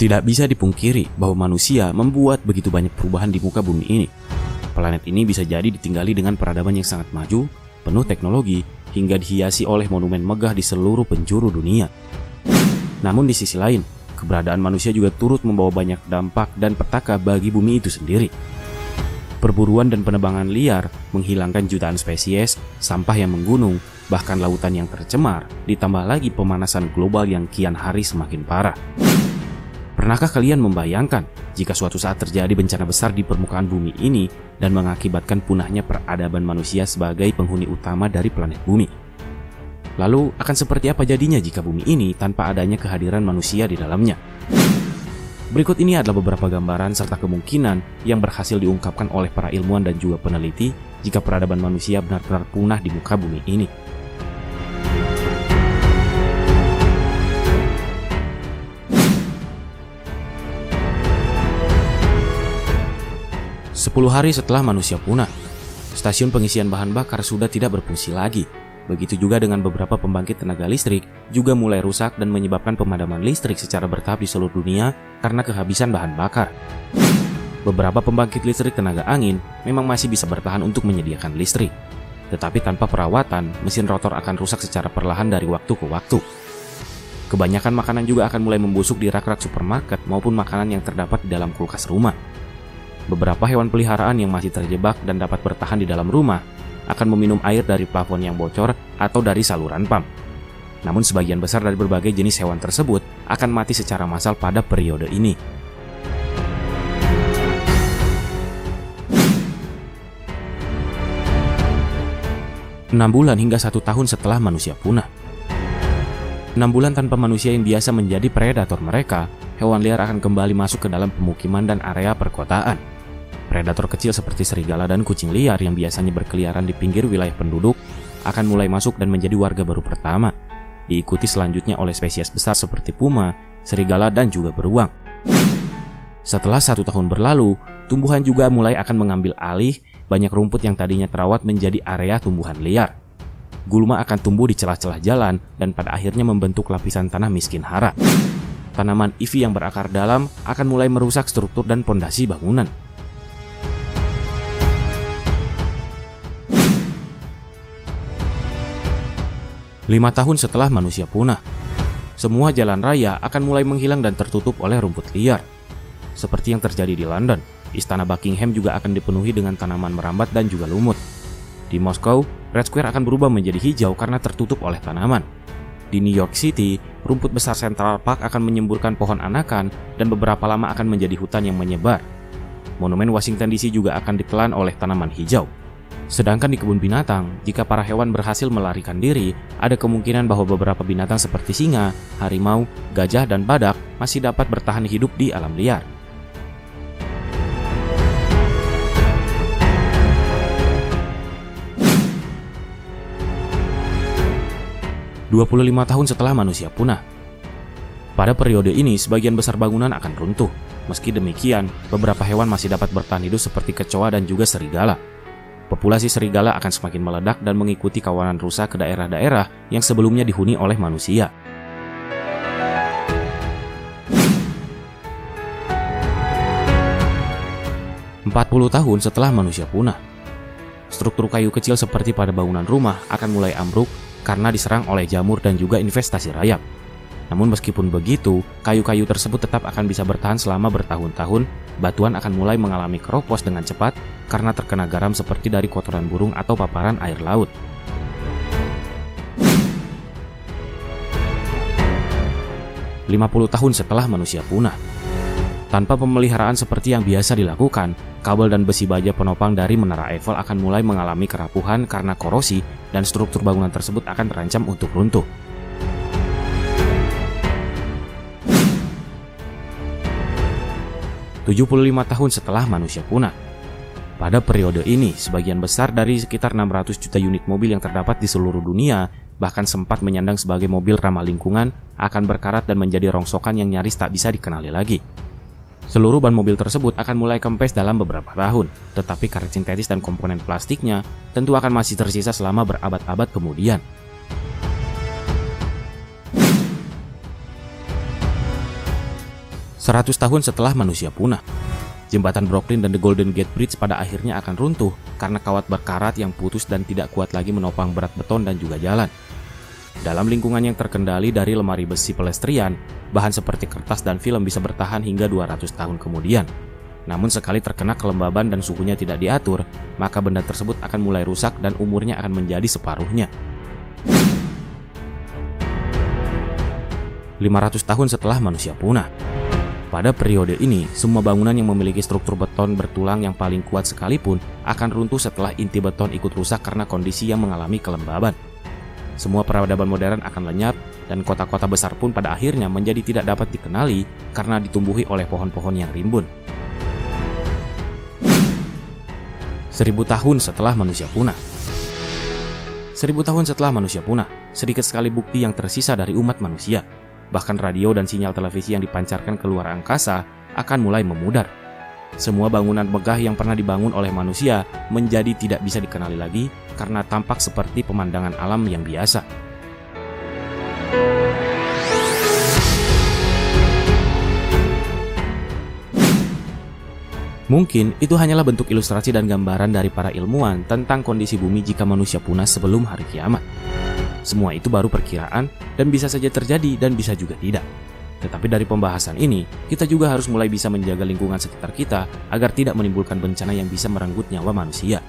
Tidak bisa dipungkiri bahwa manusia membuat begitu banyak perubahan di muka bumi ini. Planet ini bisa jadi ditinggali dengan peradaban yang sangat maju, penuh teknologi, hingga dihiasi oleh monumen megah di seluruh penjuru dunia. Namun di sisi lain, keberadaan manusia juga turut membawa banyak dampak dan petaka bagi bumi itu sendiri. Perburuan dan penebangan liar menghilangkan jutaan spesies, sampah yang menggunung, bahkan lautan yang tercemar, ditambah lagi pemanasan global yang kian hari semakin parah. Pernahkah kalian membayangkan jika suatu saat terjadi bencana besar di permukaan bumi ini dan mengakibatkan punahnya peradaban manusia sebagai penghuni utama dari planet bumi? Lalu akan seperti apa jadinya jika bumi ini tanpa adanya kehadiran manusia di dalamnya? Berikut ini adalah beberapa gambaran serta kemungkinan yang berhasil diungkapkan oleh para ilmuwan dan juga peneliti jika peradaban manusia benar-benar punah di muka bumi ini. 10 hari setelah manusia punah, stasiun pengisian bahan bakar sudah tidak berfungsi lagi. Begitu juga dengan beberapa pembangkit tenaga listrik juga mulai rusak dan menyebabkan pemadaman listrik secara bertahap di seluruh dunia karena kehabisan bahan bakar. Beberapa pembangkit listrik tenaga angin memang masih bisa bertahan untuk menyediakan listrik. Tetapi tanpa perawatan, mesin rotor akan rusak secara perlahan dari waktu ke waktu. Kebanyakan makanan juga akan mulai membusuk di rak-rak supermarket maupun makanan yang terdapat di dalam kulkas rumah. Beberapa hewan peliharaan yang masih terjebak dan dapat bertahan di dalam rumah akan meminum air dari plafon yang bocor atau dari saluran pam. Namun sebagian besar dari berbagai jenis hewan tersebut akan mati secara massal pada periode ini. Enam bulan hingga 1 tahun setelah manusia punah. 6 bulan tanpa manusia yang biasa menjadi predator mereka, hewan liar akan kembali masuk ke dalam pemukiman dan area perkotaan. Predator kecil seperti serigala dan kucing liar yang biasanya berkeliaran di pinggir wilayah penduduk akan mulai masuk dan menjadi warga baru pertama. Diikuti selanjutnya oleh spesies besar seperti puma, serigala, dan juga beruang. Setelah 1 tahun berlalu, tumbuhan juga mulai akan mengambil alih banyak rumput yang tadinya terawat menjadi area tumbuhan liar. Gulma akan tumbuh di celah-celah jalan dan pada akhirnya membentuk lapisan tanah miskin hara. Tanaman ivy yang berakar dalam akan mulai merusak struktur dan pondasi bangunan. Lima tahun setelah manusia punah, semua jalan raya akan mulai menghilang dan tertutup oleh rumput liar. Seperti yang terjadi di London, Istana Buckingham juga akan dipenuhi dengan tanaman merambat dan juga lumut. Di Moskow, Red Square akan berubah menjadi hijau karena tertutup oleh tanaman. Di New York City, rumput besar Central Park akan menyemburkan pohon anakan dan beberapa lama akan menjadi hutan yang menyebar. Monumen Washington DC juga akan ditelan oleh tanaman hijau. Sedangkan di kebun binatang, jika para hewan berhasil melarikan diri, ada kemungkinan bahwa beberapa binatang seperti singa, harimau, gajah, dan badak masih dapat bertahan hidup di alam liar. ...25 tahun setelah manusia punah. Pada periode ini, sebagian besar bangunan akan runtuh. Meski demikian, beberapa hewan masih dapat bertahan hidup seperti kecoa dan juga serigala. Populasi serigala akan semakin meledak dan mengikuti kawanan rusa ke daerah-daerah yang sebelumnya dihuni oleh manusia. ...40 tahun setelah manusia punah. Struktur kayu kecil seperti pada bangunan rumah akan mulai ambruk karena diserang oleh jamur dan juga investasi rayap. Namun meskipun begitu, kayu-kayu tersebut tetap akan bisa bertahan selama bertahun-tahun. Batuan akan mulai mengalami keropos dengan cepat karena terkena garam seperti dari kotoran burung atau paparan air laut. ...50 tahun setelah manusia punah. Tanpa pemeliharaan seperti yang biasa dilakukan, kabel dan besi baja penopang dari Menara Eiffel akan mulai mengalami kerapuhan karena korosi dan struktur bangunan tersebut akan terancam untuk runtuh. ...75 tahun setelah manusia punah. Pada periode ini, sebagian besar dari sekitar 600 juta unit mobil yang terdapat di seluruh dunia, bahkan sempat menyandang sebagai mobil ramah lingkungan, akan berkarat dan menjadi rongsokan yang nyaris tak bisa dikenali lagi. Seluruh ban mobil tersebut akan mulai kempes dalam beberapa tahun, tetapi karet sintetis dan komponen plastiknya tentu akan masih tersisa selama berabad-abad kemudian. 100 tahun setelah manusia punah, jembatan Brooklyn dan The Golden Gate Bridge pada akhirnya akan runtuh karena kawat berkarat yang putus dan tidak kuat lagi menopang berat beton dan juga jalan. Dalam lingkungan yang terkendali dari lemari besi pelestrian, bahan seperti kertas dan film bisa bertahan hingga 200 tahun kemudian. Namun sekali terkena kelembaban dan suhunya tidak diatur, maka benda tersebut akan mulai rusak dan umurnya akan menjadi separuhnya. 500 tahun setelah manusia punah. Pada periode ini, semua bangunan yang memiliki struktur beton bertulang yang paling kuat sekalipun akan runtuh setelah inti beton ikut rusak karena kondisi yang mengalami kelembaban. Semua peradaban modern akan lenyap dan kota-kota besar pun pada akhirnya menjadi tidak dapat dikenali karena ditumbuhi oleh pohon-pohon yang rimbun. 1000 tahun setelah manusia punah. 1000 tahun setelah manusia punah, sedikit sekali bukti yang tersisa dari umat manusia. Bahkan radio dan sinyal televisi yang dipancarkan keluar angkasa akan mulai memudar. Semua bangunan megah yang pernah dibangun oleh manusia menjadi tidak bisa dikenali lagi karena tampak seperti pemandangan alam yang biasa. Mungkin itu hanyalah bentuk ilustrasi dan gambaran dari para ilmuwan tentang kondisi bumi jika manusia punah sebelum hari kiamat. Semua itu baru perkiraan dan bisa saja terjadi dan bisa juga tidak. Tetapi dari pembahasan ini, kita juga harus mulai bisa menjaga lingkungan sekitar kita agar tidak menimbulkan bencana yang bisa merenggut nyawa manusia.